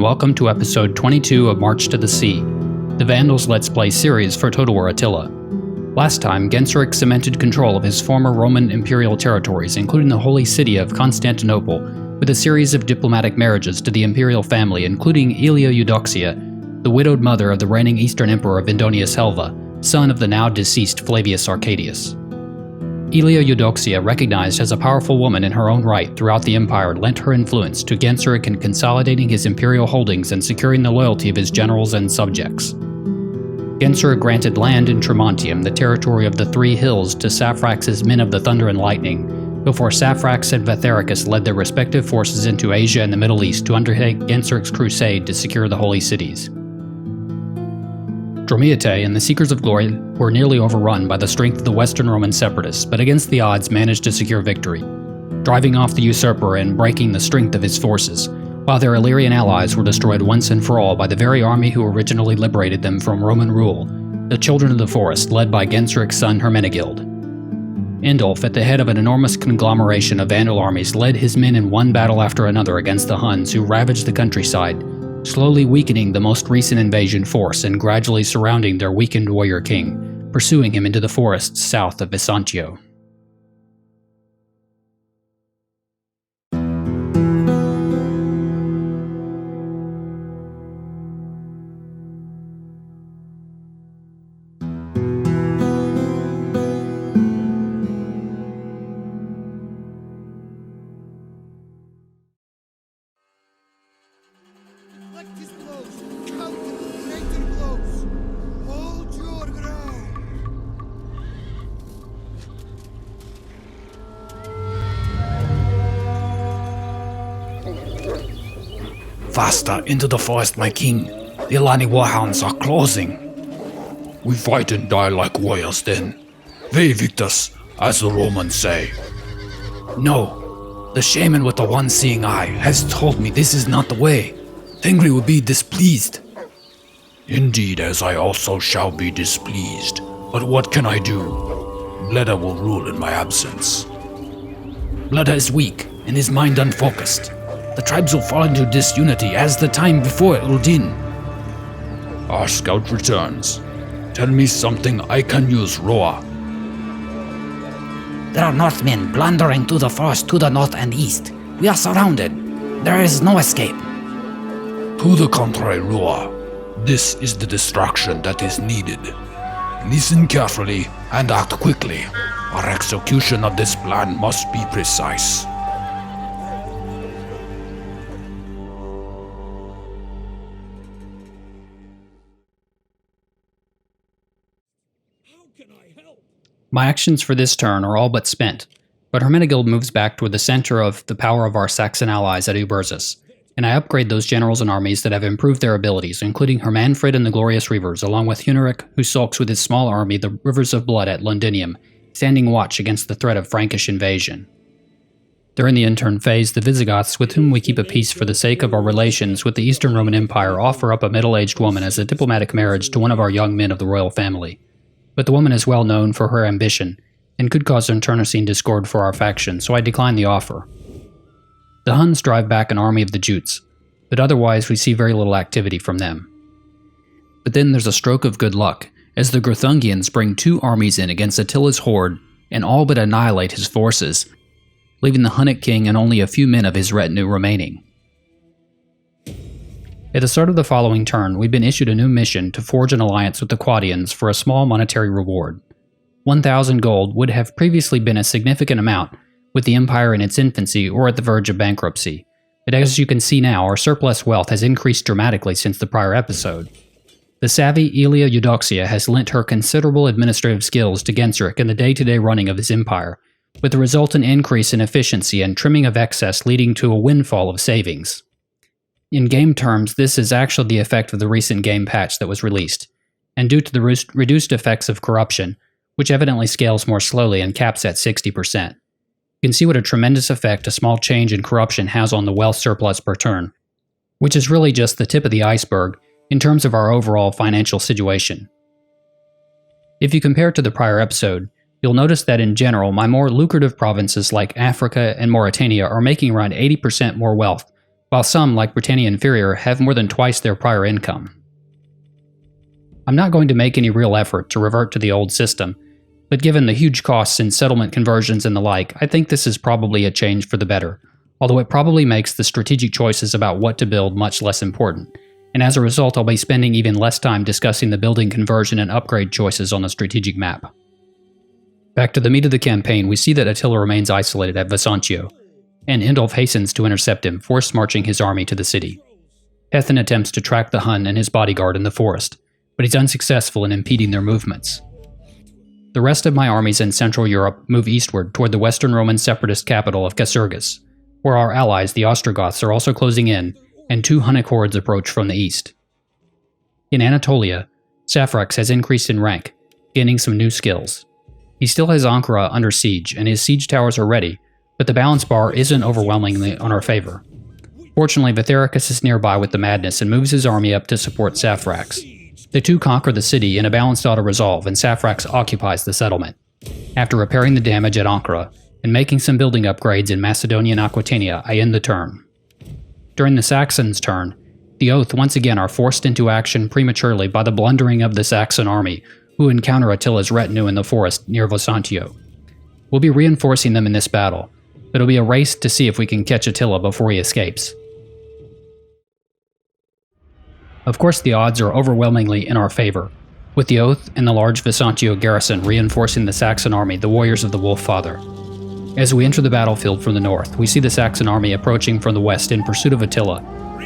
welcome to episode 22 of March to the Sea, the Vandals Let's Play series for Total War Attila. Last time, Genseric cemented control of his former Roman imperial territories, including the holy city of Constantinople, with a series of diplomatic marriages to the imperial family, including Aelia Eudoxia, the widowed mother of the reigning Eastern Emperor Vindonius Helva, son of the now-deceased Flavius Arcadius. Aelia Eudoxia, recognized as a powerful woman in her own right throughout the empire, lent her influence to Genseric in consolidating his imperial holdings and securing the loyalty of his generals and subjects. Genseric granted land in Tremontium, the territory of the Three Hills, to Saphrax's men of the Thunder and Lightning, before Saphrax and Vatharicus led their respective forces into Asia and the Middle East to undertake Genseric's crusade to secure the holy cities. Dromiate and the Seekers of Glory were nearly overrun by the strength of the Western Roman separatists, but against the odds managed to secure victory, driving off the usurper and breaking the strength of his forces, while their Illyrian allies were destroyed once and for all by the very army who originally liberated them from Roman rule, the Children of the Forest, led by Genseric's son Hermenegild. Indolf, at the head of an enormous conglomeration of Vandal armies, led his men in one battle after another against the Huns, who ravaged the countryside, slowly weakening the most recent invasion force and gradually surrounding their weakened warrior king, pursuing him into the forests south of Vesontio. Faster, into the forest, my king. The Alani warhounds are closing. We fight and die like warriors then. Ve victus, as the Romans say. No, the shaman with the one-seeing eye has told me this is not the way. Tengri will be displeased. Indeed, as I also shall be displeased. But what can I do? Bleda will rule in my absence. Bleda is weak, and his mind unfocused. The tribes will fall into disunity as the time before Uldin. Our scout returns. Tell me something I can use, Roa. There are Northmen blundering to the forest to the north and east. We are surrounded. There is no escape. To the contrary, Roa. This is the distraction that is needed. Listen carefully and act quickly. Our execution of this plan must be precise. My actions for this turn are all but spent, but Hermenegild moves back toward the center of the power of our Saxon allies at Uberzus, and I upgrade those generals and armies that have improved their abilities, including Hermanfrid and the Glorious Reavers, along with Huneric, who sulks with his small army the Rivers of Blood at Londinium, standing watch against the threat of Frankish invasion. During the intern phase, the Visigoths, with whom we keep a peace for the sake of our relations with the Eastern Roman Empire, offer up a middle-aged woman as a diplomatic marriage to one of our young men of the royal family. But the woman is well known for her ambition, and could cause internecine discord for our faction, so I decline the offer. The Huns drive back an army of the Jutes, but otherwise we see very little activity from them. But then there's a stroke of good luck, as the Greuthungians bring two armies in against Attila's horde and all but annihilate his forces, leaving the Hunnic king and only a few men of his retinue remaining. At the start of the following turn, we've been issued a new mission to forge an alliance with the Quadians for a small monetary reward. 1,000 gold would have previously been a significant amount, with the empire in its infancy or at the verge of bankruptcy, but as you can see now, our surplus wealth has increased dramatically since the prior episode. The savvy Aelia Eudoxia has lent her considerable administrative skills to Genseric in the day-to-day running of his empire, with the resultant increase in efficiency and trimming of excess leading to a windfall of savings. In game terms, this is actually the effect of the recent game patch that was released, and due to the reduced effects of corruption, which evidently scales more slowly and caps at 60%. You can see what a tremendous effect a small change in corruption has on the wealth surplus per turn, which is really just the tip of the iceberg in terms of our overall financial situation. If you compare it to the prior episode, you'll notice that in general, my more lucrative provinces like Africa and Mauritania are making around 80% more wealth while some, like Britannia Inferior, have more than twice their prior income. I'm not going to make any real effort to revert to the old system, but given the huge costs in settlement conversions and the like, I think this is probably a change for the better, although it probably makes the strategic choices about what to build much less important, and as a result I'll be spending even less time discussing the building conversion and upgrade choices on the strategic map. Back to the meat of the campaign, we see that Attila remains isolated at Vesantio, and Indolf hastens to intercept him, force-marching his army to the city. Hethan attempts to track the Hun and his bodyguard in the forest, but he's unsuccessful in impeding their movements. The rest of my armies in Central Europe move eastward toward the Western Roman separatist capital of Casurgis, where our allies, the Ostrogoths, are also closing in, and 2 Hunnic hordes approach from the east. In Anatolia, Saphrax has increased in rank, gaining some new skills. He still has Ankara under siege, and his siege towers are ready, but the balance bar isn't overwhelmingly on our favor. Fortunately, Vithericus is nearby with the madness and moves his army up to support Saphrax. The two conquer the city in a balanced auto-resolve, and Saphrax occupies the settlement. After repairing the damage at Ankara, and making some building upgrades in Macedonia and Aquitania, I end the turn. During the Saxons' turn, the Oath once again are forced into action prematurely by the blundering of the Saxon army, who encounter Attila's retinue in the forest near Vesantio. We'll be reinforcing them in this battle, but it'll be a race to see if we can catch Attila before he escapes. Of course, the odds are overwhelmingly in our favor, with the Oath and the large Vesantio garrison reinforcing the Saxon army, the warriors of the Wolf Father. As we enter the battlefield from the north, we see the Saxon army approaching from the west in pursuit of Attila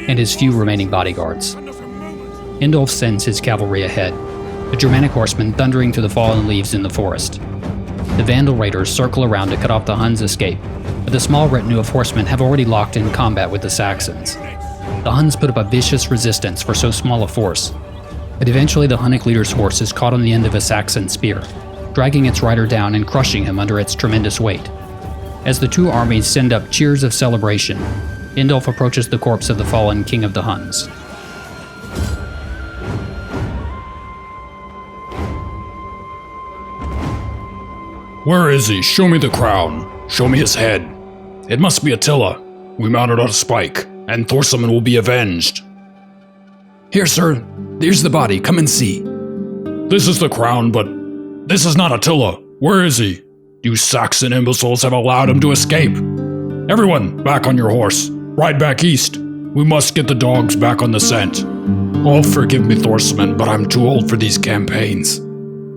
and his few remaining bodyguards. Indolf sends his cavalry ahead, the Germanic horsemen thundering through the fallen leaves in the forest. The Vandal raiders circle around to cut off the Huns' escape, but the small retinue of horsemen have already locked in combat with the Saxons. The Huns put up a vicious resistance for so small a force, but eventually the Hunnic leader's horse is caught on the end of a Saxon spear, dragging its rider down and crushing him under its tremendous weight. As the two armies send up cheers of celebration, Indolf approaches the corpse of the fallen king of the Huns. Where is he? Show me the crown. Show me his head. It must be Attila. We mounted on a spike, and Thorsaman will be avenged. Here, sir. Here's the body. Come and see. This is the crown, but this is not Attila. Where is he? You Saxon imbeciles have allowed him to escape. Everyone, back on your horse. Ride back east. We must get the dogs back on the scent. Oh, forgive me, Thorsaman, but I'm too old for these campaigns.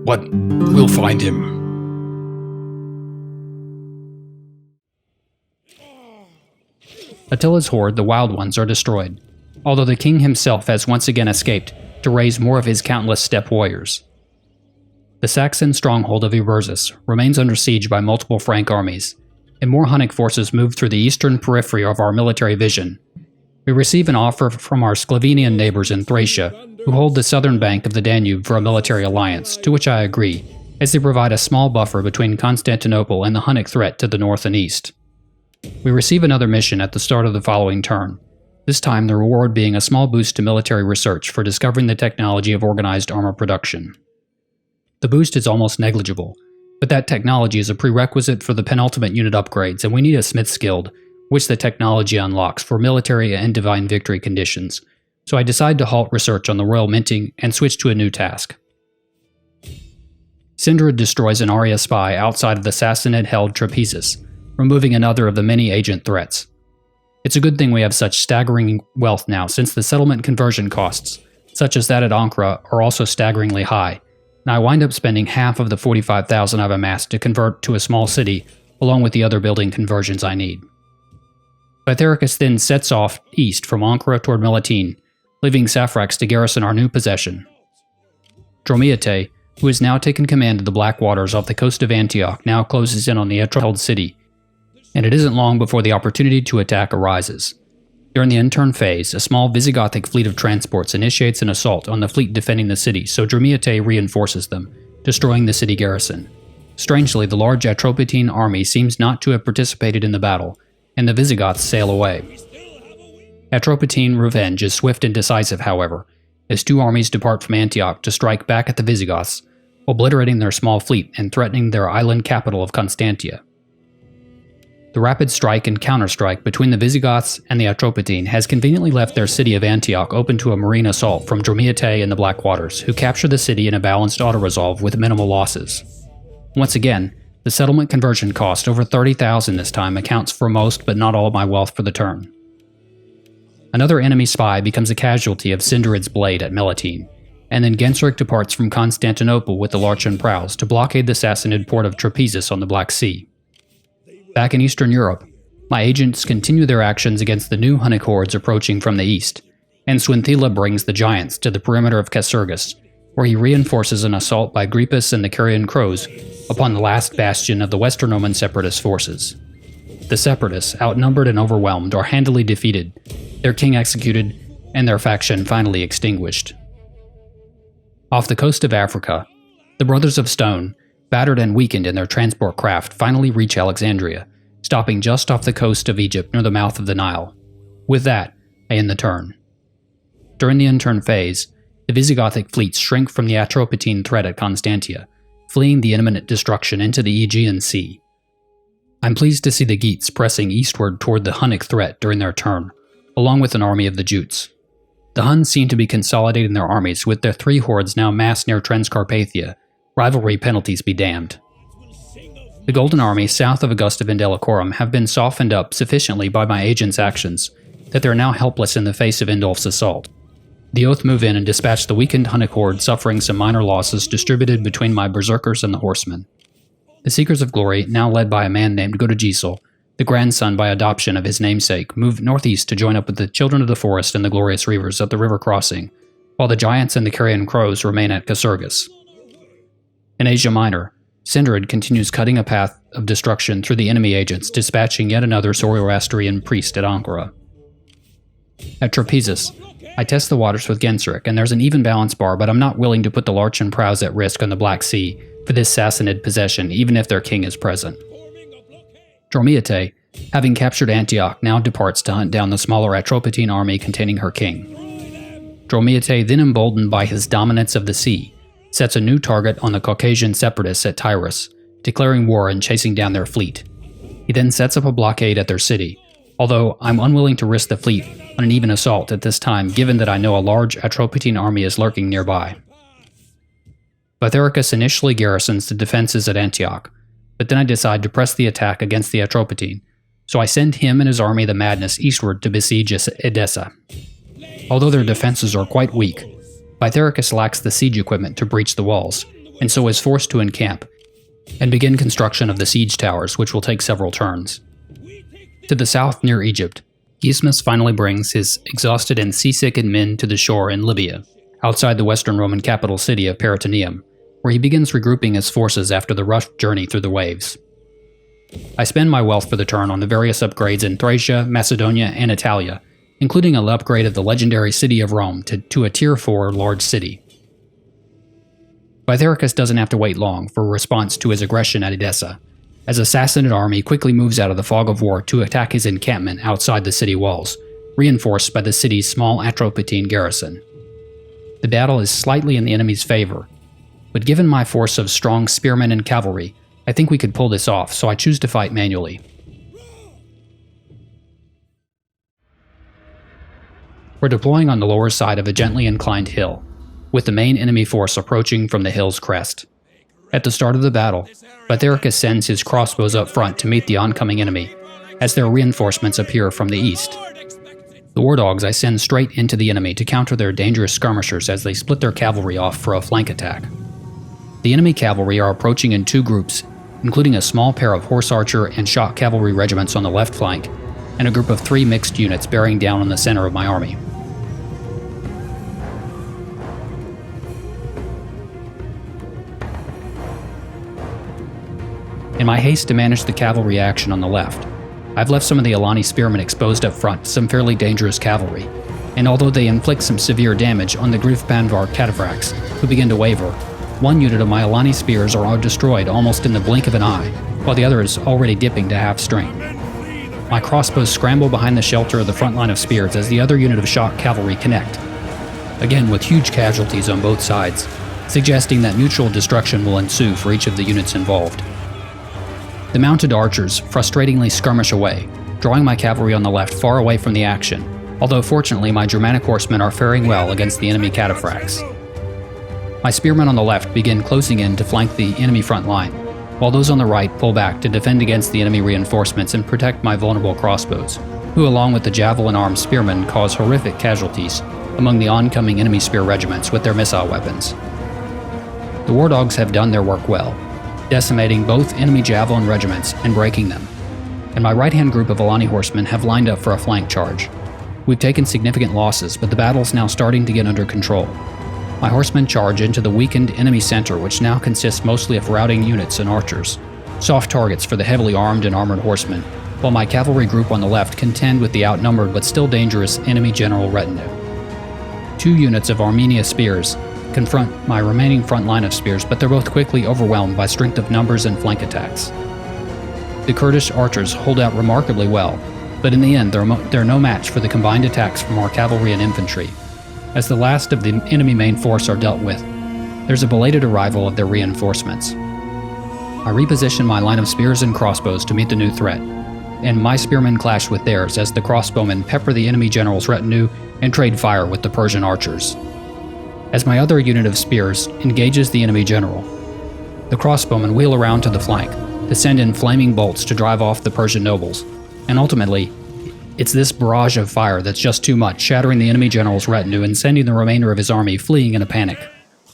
But we'll find him. Attila's horde, the Wild Ones, are destroyed, although the king himself has once again escaped to raise more of his countless steppe warriors. The Saxon stronghold of Eberzus remains under siege by multiple Frank armies, and more Hunnic forces move through the eastern periphery of our military vision. We receive an offer from our Sclavenian neighbors in Thracia, who hold the southern bank of the Danube for a military alliance, to which I agree, as they provide a small buffer between Constantinople and the Hunnic threat to the north and east. We receive another mission at the start of the following turn, this time the reward being a small boost to military research for discovering the technology of organized armor production. The boost is almost negligible, but that technology is a prerequisite for the penultimate unit upgrades, and we need a Smith's Guild, which the technology unlocks for military and divine victory conditions, so I decide to halt research on the royal minting and switch to a new task. Sindrid destroys an Arya spy outside of the Sassanid-held Trapezus, removing another of the many agent threats. It's a good thing we have such staggering wealth now, since the settlement conversion costs, such as that at Ankara, are also staggeringly high, and I wind up spending half of the 45,000 I've amassed to convert to a small city, along with the other building conversions I need. Vithericus then sets off east from Ankara toward Milatine, leaving Saphrax to garrison our new possession. Dromiate, who has now taken command of the Black Waters off the coast of Antioch, now closes in on the Etruscan city, and it isn't long before the opportunity to attack arises. During the intern phase, a small Visigothic fleet of transports initiates an assault on the fleet defending the city, so Dromiate reinforces them, destroying the city garrison. Strangely, the large Atropatene army seems not to have participated in the battle, and the Visigoths sail away. Atropatene revenge is swift and decisive, however, as two armies depart from Antioch to strike back at the Visigoths, obliterating their small fleet and threatening their island capital of Constantia. The rapid strike and counterstrike between the Visigoths and the Atropatene has conveniently left their city of Antioch open to a marine assault from Dromiate and the Black Waters, who capture the city in a balanced auto-resolve with minimal losses. Once again, the settlement conversion cost, over 30,000 this time, accounts for most but not all of my wealth for the turn. Another enemy spy becomes a casualty of Sindarid's blade at Melitene, and then Genseric departs from Constantinople with the Larchan Prows to blockade the Sassanid port of Trapezus on the Black Sea. Back in Eastern Europe, my agents continue their actions against the new Hunnic hordes approaching from the east, and Swinthila brings the Giants to the perimeter of Casurgis, where he reinforces an assault by Gripus and the Carian Crows upon the last bastion of the Western Roman separatist forces. The separatists, outnumbered and overwhelmed, are handily defeated, their king executed, and their faction finally extinguished. Off the coast of Africa, the Brothers of Stone, battered and weakened in their transport craft, finally reach Alexandria, stopping just off the coast of Egypt near the mouth of the Nile. With that, I end the turn. During the end-turn phase, the Visigothic fleets shrink from the Atropatene threat at Constantia, fleeing the imminent destruction into the Aegean Sea. I'm pleased to see the Geats pressing eastward toward the Hunnic threat during their turn, along with an army of the Jutes. The Huns seem to be consolidating their armies, with their three hordes now massed near Transcarpathia. Rivalry penalties be damned. The Golden Army south of Augusta Vindelicorum have been softened up sufficiently by my agent's actions that they are now helpless in the face of Indolf's assault. The Oath move in and dispatch the weakened Hunnic horde, suffering some minor losses distributed between my berserkers and the horsemen. The Seekers of Glory, now led by a man named Godegisel, the grandson by adoption of his namesake, move northeast to join up with the Children of the Forest and the Glorious Reavers at the river crossing, while the Giants and the Carian Crows remain at Casurgis. In Asia Minor, Sindarid continues cutting a path of destruction through the enemy agents, dispatching yet another Zoroastrian priest at Ankara. At Trapezus, I test the waters with Genseric, and there's an even balance bar, but I'm not willing to put the Larchan Prows at risk on the Black Sea for this Sassanid possession, even if their king is present. Dromiate, having captured Antioch, now departs to hunt down the smaller Atropatene army containing her king. Dromiate, then emboldened by his dominance of the sea, sets a new target on the Caucasian separatists at Tyrus, declaring war and chasing down their fleet. He then sets up a blockade at their city, although I'm unwilling to risk the fleet on an even assault at this time, given that I know a large Atropatene army is lurking nearby. Bitharicus initially garrisons the defenses at Antioch, but then I decide to press the attack against the Atropatene, so I send him and his army the Madness eastward to besiege Edessa. Although their defenses are quite weak, Bitharicus lacks the siege equipment to breach the walls, and so is forced to encamp, and begin construction of the siege towers, which will take several turns. To the south near Egypt, Gismus finally brings his exhausted and seasicken men to the shore in Libya, outside the western Roman capital city of Peritoneum, where he begins regrouping his forces after the rough journey through the waves. I spend my wealth for the turn on the various upgrades in Thracia, Macedonia, and Italia, including an upgrade of the legendary city of Rome to a Tier 4 large city. Bitharicus doesn't have to wait long for a response to his aggression at Edessa, as a Sassanid army quickly moves out of the fog of war to attack his encampment outside the city walls, reinforced by the city's small Atropatene garrison. The battle is slightly in the enemy's favor, but given my force of strong spearmen and cavalry, I think we could pull this off, so I choose to fight manually. We're deploying on the lower side of a gently inclined hill, with the main enemy force approaching from the hill's crest. At the start of the battle, Bitharicus sends his crossbows up front to meet the oncoming enemy, as their reinforcements appear from the east. The war dogs I send straight into the enemy to counter their dangerous skirmishers as they split their cavalry off for a flank attack. The enemy cavalry are approaching in two groups, including a small pair of horse archer and shot cavalry regiments on the left flank, and a group of 3 mixed units bearing down on the center of my army. In my haste to manage the cavalry action on the left, I've left some of the Alani spearmen exposed up front to some fairly dangerous cavalry, and although they inflict some severe damage on the Grif Banvar cataphracts, who begin to waver, one unit of my Alani spears are destroyed almost in the blink of an eye, while the other is already dipping to half strength. My crossbows scramble behind the shelter of the front line of spears as the other unit of shot cavalry connect, again with huge casualties on both sides, suggesting that mutual destruction will ensue for each of the units involved. The mounted archers frustratingly skirmish away, drawing my cavalry on the left far away from the action, although fortunately my Germanic horsemen are faring well against the enemy cataphracts. My spearmen on the left begin closing in to flank the enemy front line, while those on the right pull back to defend against the enemy reinforcements and protect my vulnerable crossbows, who along with the javelin-armed spearmen cause horrific casualties among the oncoming enemy spear regiments with their missile weapons. The war dogs have done their work well, decimating both enemy javelin regiments and breaking them, and my right-hand group of Alani horsemen have lined up for a flank charge. We've taken significant losses, but the battle's now starting to get under control. My horsemen charge into the weakened enemy center, which now consists mostly of routing units and archers, soft targets for the heavily armed and armored horsemen, while my cavalry group on the left contend with the outnumbered but still dangerous enemy general retinue. 2 units of Armenia spears confront my remaining front line of spears, but they're both quickly overwhelmed by strength of numbers and flank attacks. The Kurdish archers hold out remarkably well, but in the end they're no match for the combined attacks from our cavalry and infantry. As the last of the enemy main force are dealt with, there's a belated arrival of their reinforcements. I reposition my line of spears and crossbows to meet the new threat, and my spearmen clash with theirs as the crossbowmen pepper the enemy general's retinue and trade fire with the Persian archers. As my other unit of spears engages the enemy general, the crossbowmen wheel around to the flank to send in flaming bolts to drive off the Persian nobles, and ultimately, it's this barrage of fire that's just too much, shattering the enemy general's retinue and sending the remainder of his army fleeing in a panic.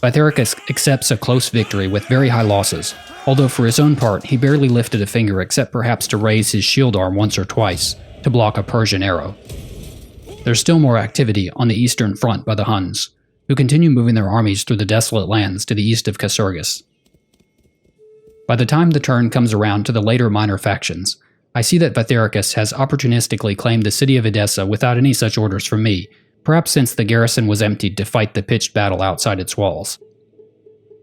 Vythericus accepts a close victory with very high losses, although for his own part he barely lifted a finger except perhaps to raise his shield arm once or twice to block a Persian arrow. There's still more activity on the eastern front by the Huns, who continue moving their armies through the desolate lands to the east of Casurgis. By the time the turn comes around to the later minor factions, I see that Vythericus has opportunistically claimed the city of Edessa without any such orders from me, perhaps since the garrison was emptied to fight the pitched battle outside its walls.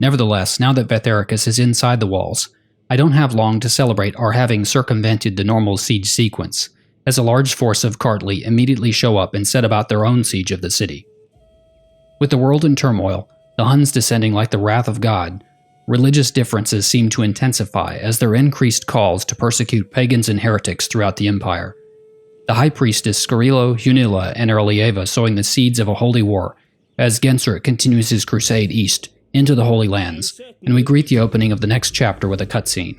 Nevertheless, now that Vythericus is inside the walls, I don't have long to celebrate our having circumvented the normal siege sequence, as a large force of Kartli immediately show up and set about their own siege of the city. With the world in turmoil, the Huns descending like the wrath of God, religious differences seem to intensify as there are increased calls to persecute pagans and heretics throughout the empire. The high priestess Scarilo, Hunilla, and Erlieva sowing the seeds of a holy war as Genseric continues his crusade east into the Holy Lands, and we greet the opening of the next chapter with a cutscene.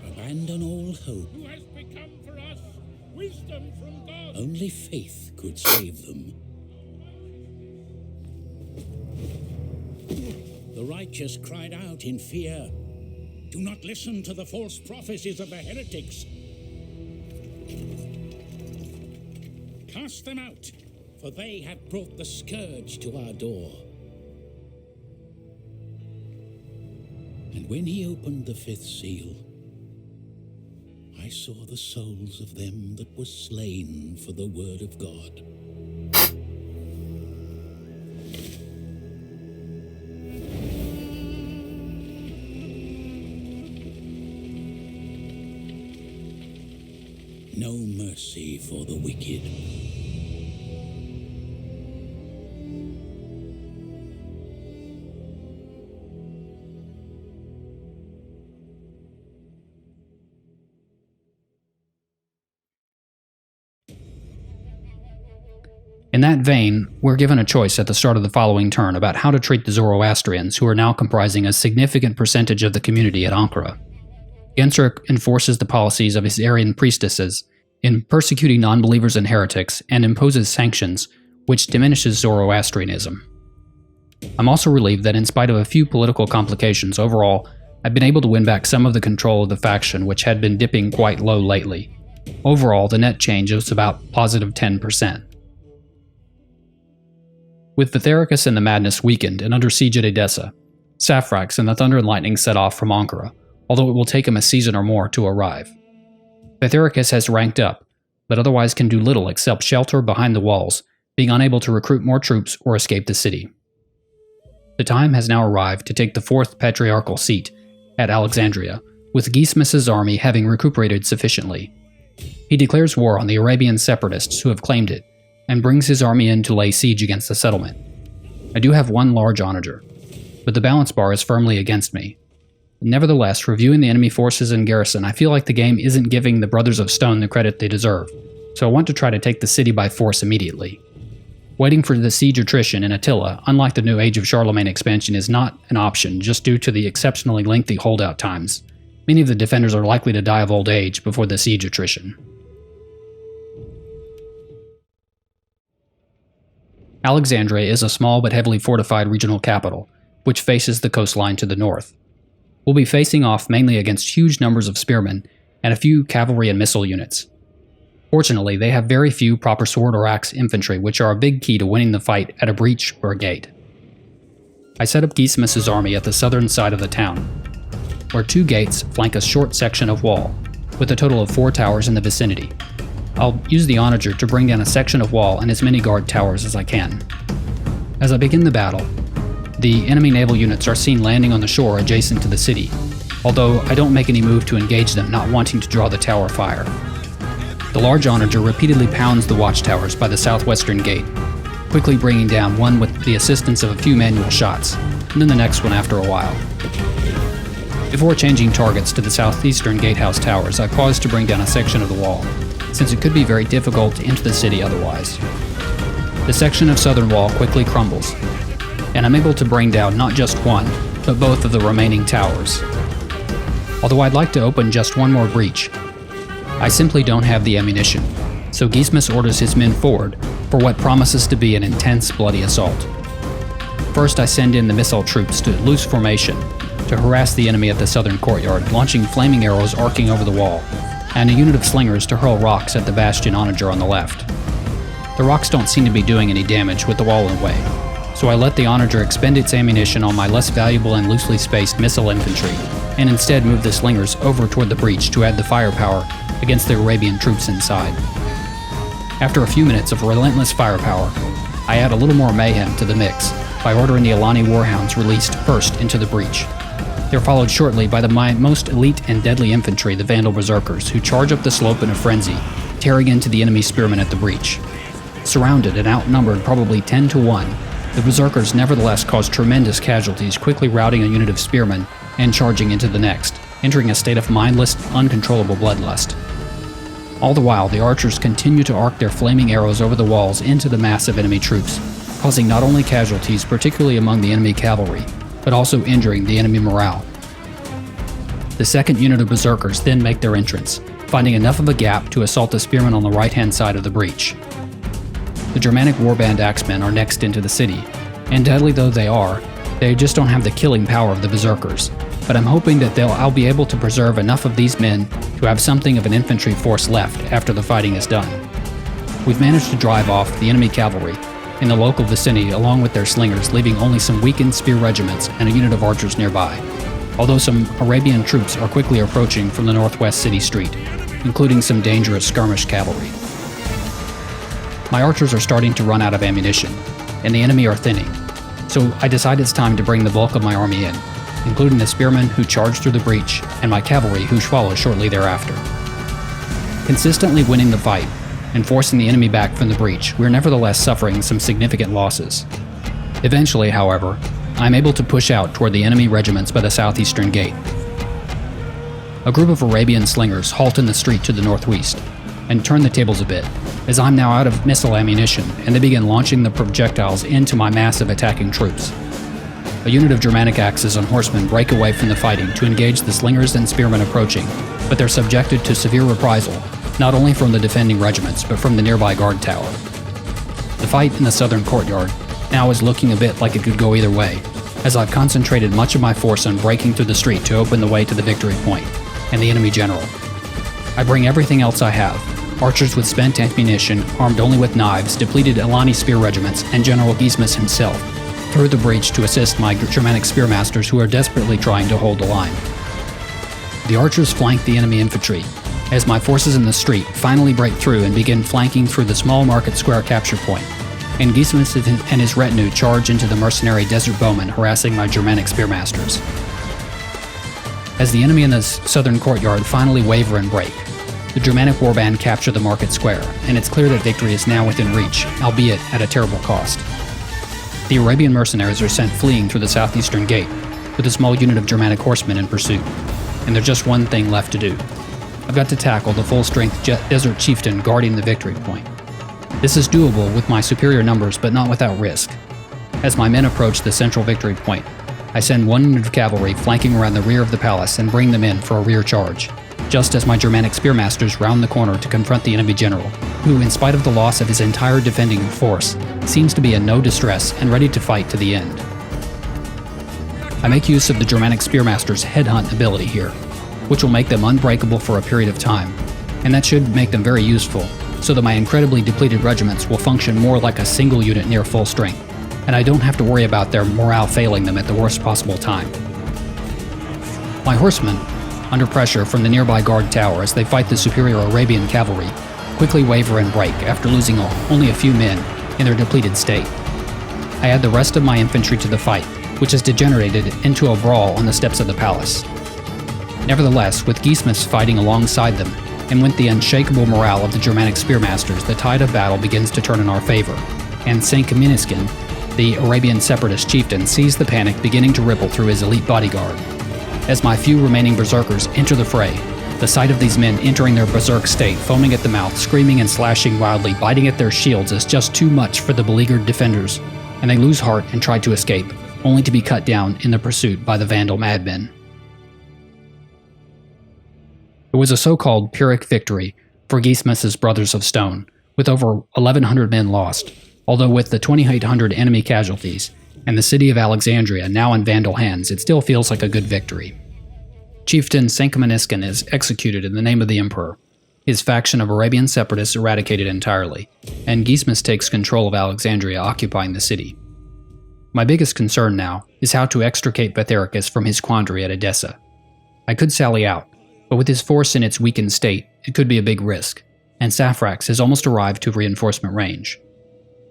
Abandon all hope. Who has become for us wisdom from God. Only faith could save them. The righteous cried out in fear. Do not listen to the false prophecies of the heretics. Cast them out, for they have brought the scourge to our door. And when he opened the 5th seal, I saw the souls of them that were slain for the word of God. No mercy for the wicked. In that vein, we're given a choice at the start of the following turn about how to treat the Zoroastrians, who are now comprising a significant percentage of the community at Ankara. Genseric enforces the policies of his Aryan priestesses in persecuting non-believers and heretics, and imposes sanctions which diminishes Zoroastrianism. I'm also relieved that in spite of a few political complications overall, I've been able to win back some of the control of the faction which had been dipping quite low lately. Overall, the net change is about positive 10%. With Vythericus and the Madness weakened and under siege at Edessa, Saphrax and the Thunder and Lightning set off from Ankara, although it will take him a season or more to arrive. Vythericus has ranked up, but otherwise can do little except shelter behind the walls, being unable to recruit more troops or escape the city. The time has now arrived to take the 4th patriarchal seat at Alexandria, with Gismus's army having recuperated sufficiently. He declares war on the Arabian separatists who have claimed it, and brings his army in to lay siege against the settlement. I do have one large onager, but the balance bar is firmly against me. Nevertheless, reviewing the enemy forces in garrison, I feel like the game isn't giving the Brothers of Stone the credit they deserve, so I want to try to take the city by force immediately. Waiting for the siege attrition in Attila, unlike the new Age of Charlemagne expansion, is not an option just due to the exceptionally lengthy holdout times. Many of the defenders are likely to die of old age before the siege attrition. Alexandria is a small but heavily fortified regional capital, which faces the coastline to the north. We'll be facing off mainly against huge numbers of spearmen and a few cavalry and missile units. Fortunately, they have very few proper sword or axe infantry, which are a big key to winning the fight at a breach or a gate. I set up Gismus's army at the southern side of the town, where 2 gates flank a short section of wall, with a total of 4 towers in the vicinity. I'll use the onager to bring down a section of wall and as many guard towers as I can. As I begin the battle, the enemy naval units are seen landing on the shore adjacent to the city, although I don't make any move to engage them, not wanting to draw the tower fire. The large onager repeatedly pounds the watchtowers by the southwestern gate, quickly bringing down one with the assistance of a few manual shots, and then the next one after a while. Before changing targets to the southeastern gatehouse towers, I pause to bring down a section of the wall, since it could be very difficult to enter the city otherwise. The section of southern wall quickly crumbles, and I'm able to bring down not just one, but both of the remaining towers. Although I'd like to open just one more breach, I simply don't have the ammunition, so Gismus orders his men forward for what promises to be an intense, bloody assault. First, I send in the missile troops to loose formation to harass the enemy at the southern courtyard, launching flaming arrows arcing over the wall, and a unit of slingers to hurl rocks at the bastion onager on the left. The rocks don't seem to be doing any damage with the wall in the way, so I let the onager expend its ammunition on my less valuable and loosely spaced missile infantry, and instead move the slingers over toward the breach to add the firepower against the Arabian troops inside. After a few minutes of relentless firepower, I add a little more mayhem to the mix by ordering the Alani warhounds released first into the breach. They're followed shortly by my most elite and deadly infantry, the Vandal berserkers, who charge up the slope in a frenzy, tearing into the enemy spearmen at the breach. Surrounded and outnumbered probably 10 to 1, the berserkers nevertheless cause tremendous casualties, quickly routing a unit of spearmen and charging into the next, entering a state of mindless, uncontrollable bloodlust. All the while, the archers continue to arc their flaming arrows over the walls into the massive enemy troops, causing not only casualties, particularly among the enemy cavalry, but also injuring the enemy morale. The second unit of berserkers then make their entrance, finding enough of a gap to assault the spearmen on the right-hand side of the breach. The Germanic warband axemen are next into the city, and deadly though they are, they just don't have the killing power of the berserkers, but I'm hoping that I'll be able to preserve enough of these men to have something of an infantry force left after the fighting is done. We've managed to drive off the enemy cavalry in the local vicinity along with their slingers, leaving only some weakened spear regiments and a unit of archers nearby, although some Arabian troops are quickly approaching from the northwest city street, including some dangerous skirmish cavalry. My archers are starting to run out of ammunition, and the enemy are thinning, so I decide it's time to bring the bulk of my army in, including the spearmen who charge through the breach and my cavalry who follow shortly thereafter. Consistently winning the fight and forcing the enemy back from the breach, we're nevertheless suffering some significant losses. Eventually, however, I'm able to push out toward the enemy regiments by the southeastern gate. A group of Arabian slingers halt in the street to the northwest and turn the tables a bit, as I'm now out of missile ammunition and they begin launching the projectiles into my massive attacking troops. A unit of Germanic axes on horsemen break away from the fighting to engage the slingers and spearmen approaching, but they're subjected to severe reprisal, not only from the defending regiments, but from the nearby guard tower. The fight in the southern courtyard now is looking a bit like it could go either way, as I've concentrated much of my force on breaking through the street to open the way to the victory point and the enemy general. I bring everything else I have: archers with spent ammunition, armed only with knives, depleted Alani spear regiments, and General Gismus himself, through the breach to assist my Germanic spearmasters who are desperately trying to hold the line. The archers flank the enemy infantry, as my forces in the street finally break through and begin flanking through the small market square capture point, and Gismus and his retinue charge into the mercenary desert bowmen harassing my Germanic spearmasters. As the enemy in the southern courtyard finally waver and break, the Germanic warband capture the market square, and it's clear that victory is now within reach, albeit at a terrible cost. The Arabian mercenaries are sent fleeing through the southeastern gate, with a small unit of Germanic horsemen in pursuit, and there's just one thing left to do. I've got to tackle the full-strength desert chieftain guarding the victory point. This is doable with my superior numbers, but not without risk. As my men approach the central victory point, I send one unit of cavalry flanking around the rear of the palace and bring them in for a rear charge, just as my Germanic spearmasters round the corner to confront the enemy general, who, in spite of the loss of his entire defending force, seems to be in no distress and ready to fight to the end. I make use of the Germanic spearmasters' headhunt ability here, which will make them unbreakable for a period of time, and that should make them very useful, so that my incredibly depleted regiments will function more like a single unit near full strength, and I don't have to worry about their morale failing them at the worst possible time. My horsemen, under pressure from the nearby guard tower as they fight the superior Arabian cavalry, quickly waver and break after losing only a few men in their depleted state. I add the rest of my infantry to the fight, which has degenerated into a brawl on the steps of the palace. Nevertheless, with Geesmus fighting alongside them, and with the unshakable morale of the Germanic spearmasters, the tide of battle begins to turn in our favor, and Saint Kaminiskin, the Arabian separatist chieftain, sees the panic beginning to ripple through his elite bodyguard. As my few remaining berserkers enter the fray, the sight of these men entering their berserk state, foaming at the mouth, screaming and slashing wildly, biting at their shields, is just too much for the beleaguered defenders, and they lose heart and try to escape, only to be cut down in the pursuit by the Vandal madmen. It was a so-called Pyrrhic victory for Geesmus's Brothers of Stone, with over 1,100 men lost, although with the 2,800 enemy casualties, and the city of Alexandria now in Vandal hands, it still feels like a good victory. Chieftain Saint Kaminiskin is executed in the name of the Emperor, his faction of Arabian separatists eradicated entirely, and Geesmus takes control of Alexandria, occupying the city. My biggest concern now is how to extricate Betharicus from his quandary at Edessa. I could sally out, but with his force in its weakened state, it could be a big risk, and Saphrax has almost arrived to reinforcement range.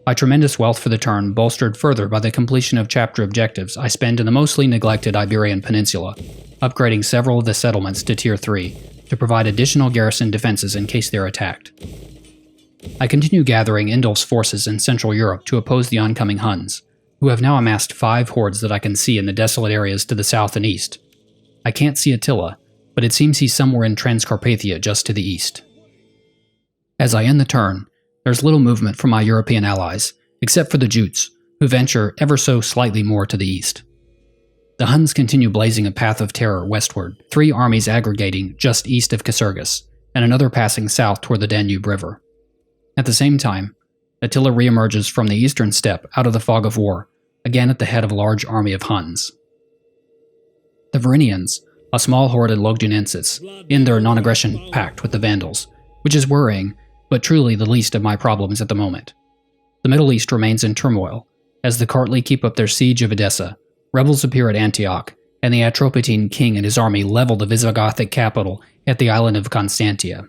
My tremendous wealth for the turn, bolstered further by the completion of chapter objectives, I spend in the mostly neglected Iberian Peninsula, upgrading several of the settlements to Tier 3 to provide additional garrison defenses in case they're attacked. I continue gathering Indolf's forces in Central Europe to oppose the oncoming Huns, who have now amassed 5 hordes that I can see in the desolate areas to the south and east. I can't see Attila, but it seems he's somewhere in Transcarpathia just to the east. As I end the turn, there's little movement from my European allies, except for the Jutes, who venture ever so slightly more to the east. The Huns continue blazing a path of terror westward, 3 armies aggregating just east of Casurgis, and another passing south toward the Danube River. At the same time, Attila reemerges from the eastern steppe out of the fog of war, again at the head of a large army of Huns. The Varinians, a small horde at Lugdunensis, end their non-aggression pact with the Vandals, which is worrying, but truly the least of my problems at the moment. The Middle East remains in turmoil. As the Kartli keep up their siege of Edessa, rebels appear at Antioch, and the Atropatene king and his army level the Visigothic capital at the island of Constantia.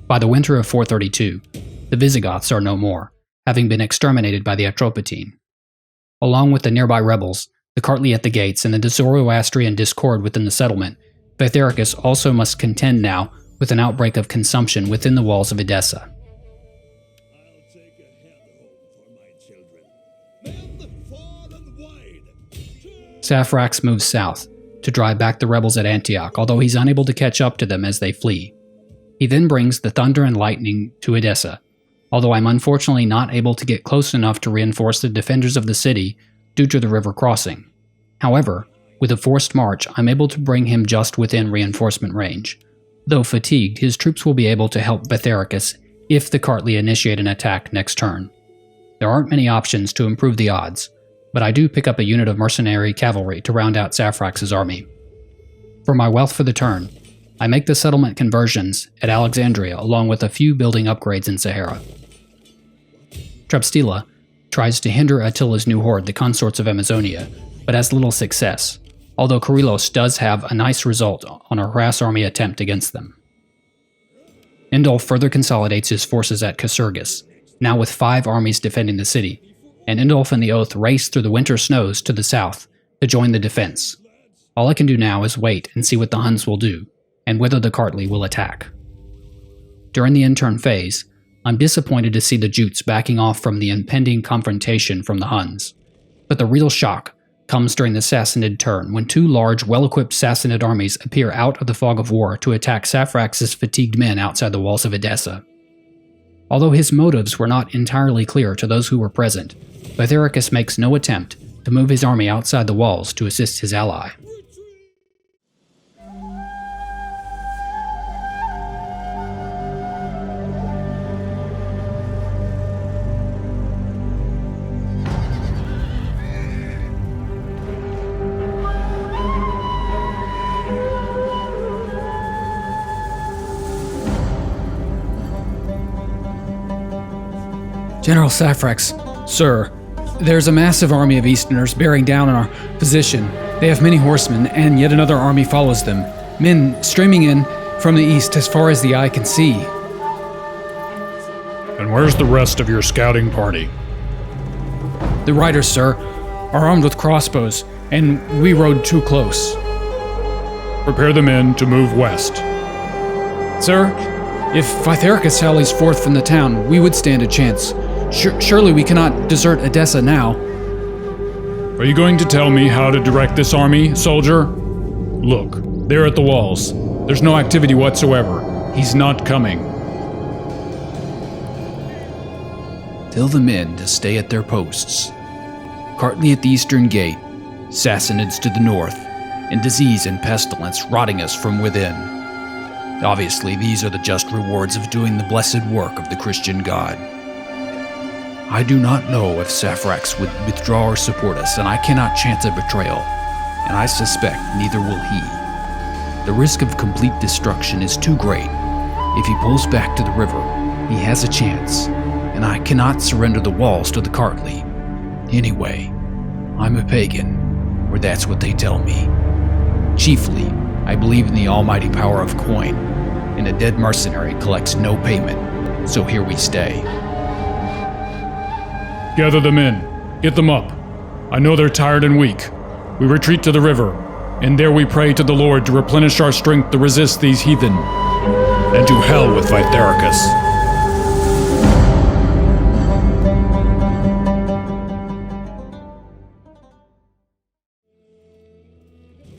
By the winter of 432, the Visigoths are no more, having been exterminated by the Atropatene. Along with the nearby rebels, the Kartli at the gates, and the Zoroastrian discord within the settlement, Betharicus also must contend now with an outbreak of consumption within the walls of Edessa. I'll take a head home for my children. Men far and wide. Saphrax moves south to drive back the rebels at Antioch, although he's unable to catch up to them as they flee. He then brings the thunder and lightning to Edessa, although I'm unfortunately not able to get close enough to reinforce the defenders of the city due to the river crossing. However, with a forced march, I'm able to bring him just within reinforcement range. Though fatigued, his troops will be able to help Betharicus if the Kartli initiate an attack next turn. There aren't many options to improve the odds, but I do pick up a unit of mercenary cavalry to round out Saphrax's army. For my wealth for the turn, I make the settlement conversions at Alexandria along with a few building upgrades in Sahara. Trepstila tries to hinder Attila's new horde, the consorts of Amazonia, but has little success, although Kyrillos does have a nice result on a harass army attempt against them. Indolf further consolidates his forces at Casurgis, now with 5 armies defending the city, and Indolf and the Oath race through the winter snows to the south to join the defense. All I can do now is wait and see what the Huns will do, and whether the Kartli will attack. During the intern phase, I'm disappointed to see the Jutes backing off from the impending confrontation from the Huns. But the real shock comes during the Sassanid turn, when two large, well-equipped Sassanid armies appear out of the fog of war to attack Saphrax's fatigued men outside the walls of Edessa. Although his motives were not entirely clear to those who were present, Bitharicus makes no attempt to move his army outside the walls to assist his ally. General Saphrax, sir, there's a massive army of Easterners bearing down on our position. They have many horsemen, and yet another army follows them. Men streaming in from the east as far as the eye can see. And where's the rest of your scouting party? The riders, sir, are armed with crossbows, and we rode too close. Prepare the men to move west. Sir, if Bitharicus sallies forth from the town, we would stand a chance. Surely we cannot desert Edessa now. Are you going to tell me how to direct this army, soldier? Look, they're at the walls. There's no activity whatsoever. He's not coming. Tell the men to stay at their posts. Kartli at the eastern gate, Sassanids to the north, and disease and pestilence rotting us from within. Obviously, these are the just rewards of doing the blessed work of the Christian God. I do not know if Saphrax would withdraw or support us, and I cannot chance a betrayal, and I suspect neither will he. The risk of complete destruction is too great. If he pulls back to the river, he has a chance, and I cannot surrender the walls to the Kartli. Anyway, I'm a pagan, or that's what they tell me. Chiefly, I believe in the almighty power of coin, and a dead mercenary collects no payment, so here we stay. Gather the men. Get them up. I know they're tired and weak. We retreat to the river, and there we pray to the Lord to replenish our strength to resist these heathen. And to hell with Bitharicus.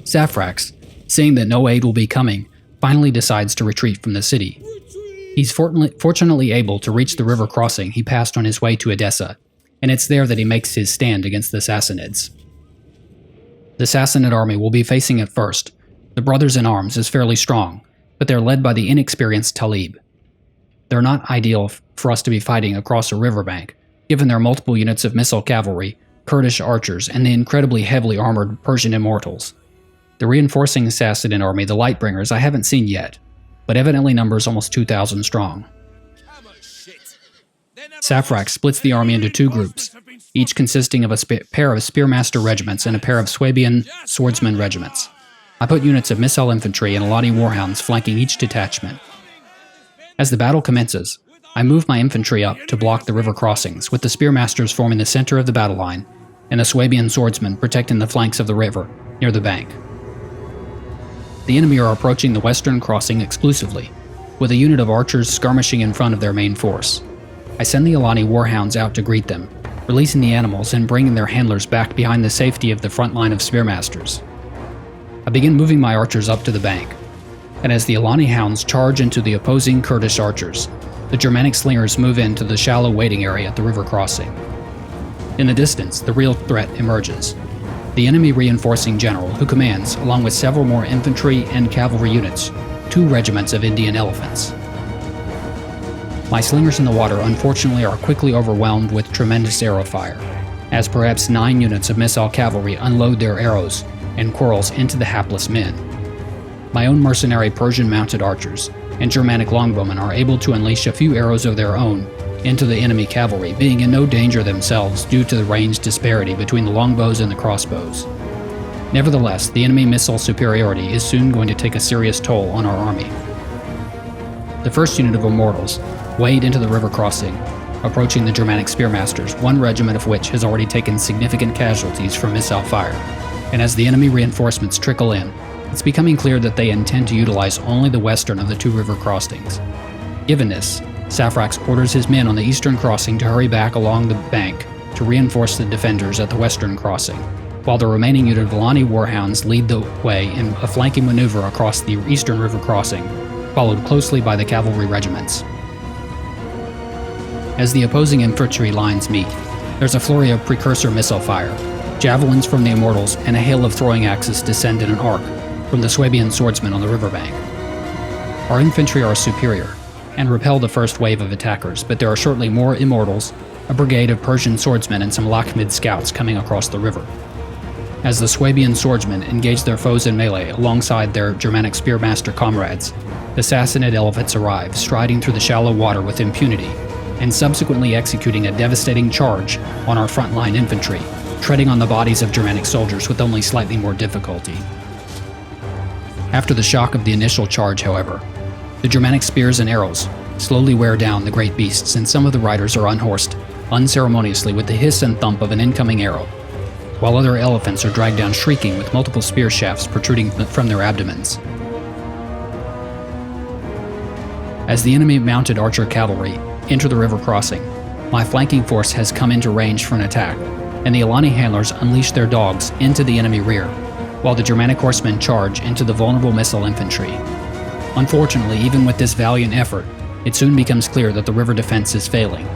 Saphrax, seeing that no aid will be coming, finally decides to retreat from the city. He's fortunately able to reach the river crossing he passed on his way to Edessa, and it's there that he makes his stand against the Sassanids. The Sassanid army will be facing at first. The brothers in arms is fairly strong, but they're led by the inexperienced Talib. They're not ideal for us to be fighting across a riverbank, given their multiple units of missile cavalry, Kurdish archers, and the incredibly heavily armored Persian immortals. The reinforcing Sassanid army, the Lightbringers, I haven't seen yet, but evidently numbers almost 2,000 strong. Saphrax splits the army into two groups, each consisting of a pair of Spearmaster regiments and a pair of Swabian swordsman regiments. I put units of missile infantry and Alani warhounds flanking each detachment. As the battle commences, I move my infantry up to block the river crossings, with the Spearmasters forming the center of the battle line, and the Swabian swordsmen protecting the flanks of the river, near the bank. The enemy are approaching the western crossing exclusively, with a unit of archers skirmishing in front of their main force. I send the Alani warhounds out to greet them, releasing the animals and bringing their handlers back behind the safety of the front line of Spearmasters. I begin moving my archers up to the bank, and as the Alani hounds charge into the opposing Kurdish archers, the Germanic slingers move into the shallow waiting area at the river crossing. In the distance, the real threat emerges. The enemy reinforcing general, who commands, along with several more infantry and cavalry units, 2 regiments of Indian elephants. My slingers in the water unfortunately are quickly overwhelmed with tremendous arrow fire, as perhaps 9 units of missile cavalry unload their arrows and quarrels into the hapless men. My own mercenary Persian mounted archers and Germanic longbowmen are able to unleash a few arrows of their own into the enemy cavalry, being in no danger themselves due to the range disparity between the longbows and the crossbows. Nevertheless, the enemy missile superiority is soon going to take a serious toll on our army. The first unit of immortals wade into the river crossing, approaching the Germanic Spearmasters, 1 regiment of which has already taken significant casualties from missile fire. and as the enemy reinforcements trickle in, it's becoming clear that they intend to utilize only the western of the two river crossings. Given this, Saphrax orders his men on the eastern crossing to hurry back along the bank to reinforce the defenders at the western crossing, while the remaining unit of Alani warhounds lead the way in a flanking maneuver across the eastern river crossing, followed closely by the cavalry regiments. As the opposing infantry lines meet, there's a flurry of precursor missile fire. Javelins from the Immortals and a hail of throwing axes descend in an arc from the Swabian swordsmen on the riverbank. Our infantry are superior and repel the first wave of attackers, but there are shortly more Immortals, a brigade of Persian swordsmen, and some Lakhmid scouts coming across the river. As the Swabian swordsmen engage their foes in melee alongside their Germanic spearmaster comrades, the Sassanid elephants arrive, striding through the shallow water with impunity, and subsequently executing a devastating charge on our frontline infantry, treading on the bodies of Germanic soldiers with only slightly more difficulty. After the shock of the initial charge, however, the Germanic spears and arrows slowly wear down the great beasts, and some of the riders are unhorsed unceremoniously with the hiss and thump of an incoming arrow, while other elephants are dragged down shrieking with multiple spear shafts protruding from their abdomens. As the enemy mounted archer cavalry enter the river crossing, my flanking force has come into range for an attack, and the Alani handlers unleash their dogs into the enemy rear, while the Germanic horsemen charge into the vulnerable missile infantry. Unfortunately, even with this valiant effort, it soon becomes clear that the river defense is failing.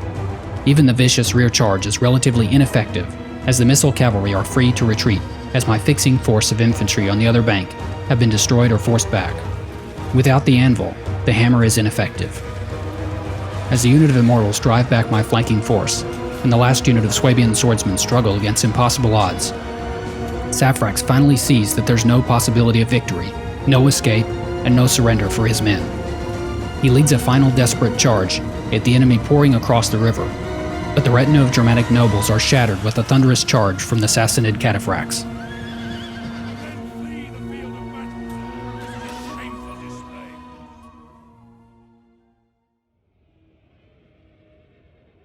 Even the vicious rear charge is relatively ineffective, as the missile cavalry are free to retreat, as my fixing force of infantry on the other bank have been destroyed or forced back. Without the anvil, the hammer is ineffective. As the unit of Immortals drive back my flanking force, and the last unit of Swabian swordsmen struggle against impossible odds, Saphrax finally sees that there's no possibility of victory, no escape, and no surrender for his men. He leads a final desperate charge at the enemy pouring across the river, but the retinue of Germanic nobles are shattered with a thunderous charge from the Sassanid cataphracts.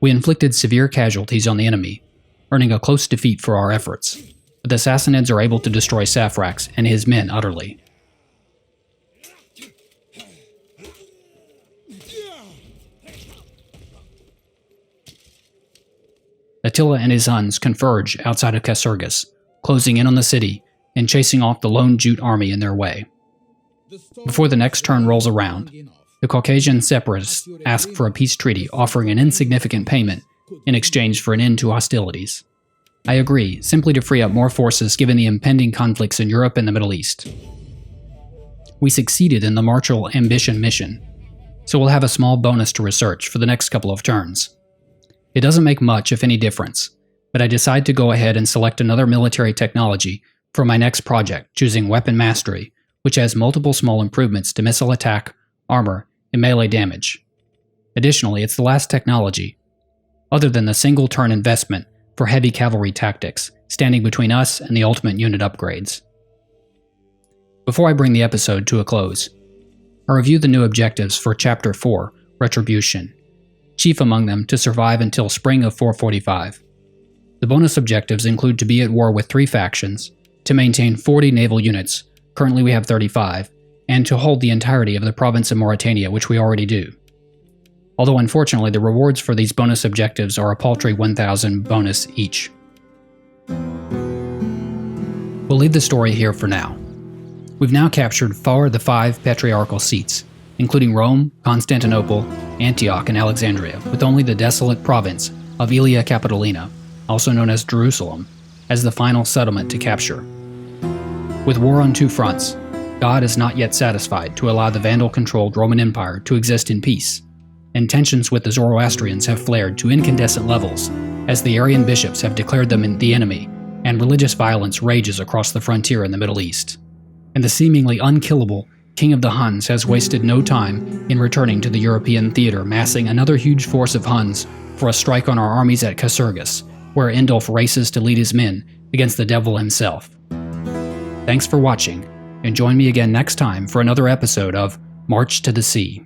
We inflicted severe casualties on the enemy, earning a close defeat for our efforts, but the Sassanids are able to destroy Saphrax and his men utterly. Attila and his Huns converge outside of Casurgis, closing in on the city and chasing off the lone Jute army in their way. Before the next turn rolls around, the Caucasian separatists ask for a peace treaty offering an insignificant payment in exchange for an end to hostilities. I agree, simply to free up more forces given the impending conflicts in Europe and the Middle East. We succeeded in the Martial Ambition mission, so we'll have a small bonus to research for the next couple of turns. It doesn't make much, if any, difference, but I decide to go ahead and select another military technology for my next project, choosing Weapon Mastery, which has multiple small improvements to missile attack, armor, and melee damage. Additionally, it's the last technology, other than the single-turn investment for heavy cavalry tactics, standing between us and the ultimate unit upgrades. Before I bring the episode to a close, I review the new objectives for Chapter 4, Retribution. Chief among them to survive until spring of 445. The bonus objectives include to be at war with 3 factions, to maintain 40 naval units, currently we have 35, and to hold the entirety of the province of Mauritania, which we already do. Although unfortunately the rewards for these bonus objectives are a paltry 1,000 bonus each. We'll leave the story here for now. We've now captured 4 of the 5 patriarchal seats, including Rome, Constantinople, Antioch, and Alexandria, with only the desolate province of Aelia Capitolina, also known as Jerusalem, as the final settlement to capture. With war on 2 fronts, God is not yet satisfied to allow the Vandal-controlled Roman Empire to exist in peace, and tensions with the Zoroastrians have flared to incandescent levels as the Arian bishops have declared them the enemy, and religious violence rages across the frontier in the Middle East. And the seemingly unkillable King of the Huns has wasted no time in returning to the European theater, massing another huge force of Huns for a strike on our armies at Casurgis, where Indolf races to lead his men against the devil himself. Thanks for watching, and join me again next time for another episode of March to the Sea.